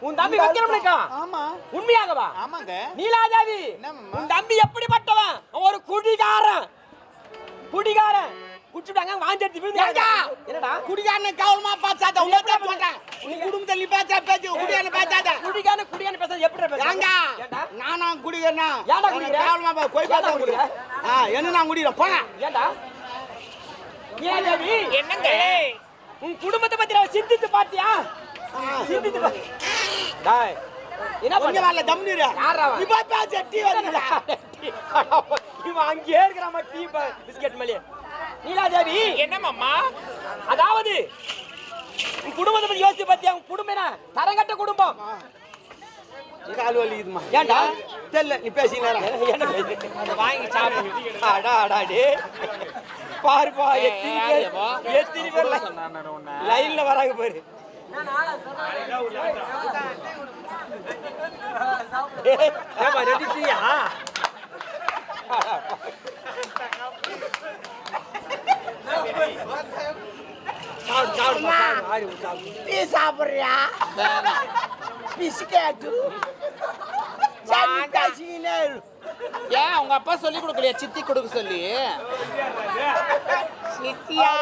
உன் தம்பி வைக்கிறவனுக்கா? ஆமா. உண்மையாகவா? ஆமாங்க. நீலாதேவி, உன் தம்பி எப்படிப்பட்டவன்? ஒரு குடிகாரன். குடிகாரன். குடிச்சுட்டாங்க வாந்தி விழுந்தாங்க. என்னடா? குடிகாரனை கவனமா பார்த்தாத. உன்னை சொல்றேன். உன் குடும்பத்தை நீ பார்த்தா பேச்சு குடிகாரனை பார்த்தாத. குடிகாரன் பேச எப்படி பேசுறாங்க? நானா குடிகாரனா? ஏன்டா குடிக்கிற? கவனமா போய் பார்த்தா குடிக்கிற. என்ன நான் குடிக்கிறேன் போங்க. ஏன்டா? நீலாதேவி, என்னங்க உன் குடும்பத்தை பத்தி நான் சிந்தித்து பாத்தியா? சிந்தித்து டேய் என்ன பண்ண வரல தம்னிரா? யாரா நீ போய் பேச்சு டீ வரல. இவன் அங்கே இருக்கறாம டீ பிஸ்கட் மேலே. நீலாதேவி, என்ன மாமா? அதாவது உன் குடும்பத்தை பத்தி யோசிச்சு பாத்தியா? உன் குடும்பம் என்ன தரங்கட்ட குடும்பம். கால் வலிக்குதுமா. ஏன்டா? தெரியல நீ பேசினேரா. என்ன பேசி? அத வாங்கி சாப்பிடு. அடா டே. பாருப்பா எத்தனை பேர் லைன்ல வராங்க பாரு. ஏமா ரெடிட்டியா? டீ சாப்பிடுறியா? பிஸ்கெட்டு ஏன் உங்க அப்பா சொல்லி கொடுக்கலையா சித்தி கொடுக்க சொல்லி? சித்தியா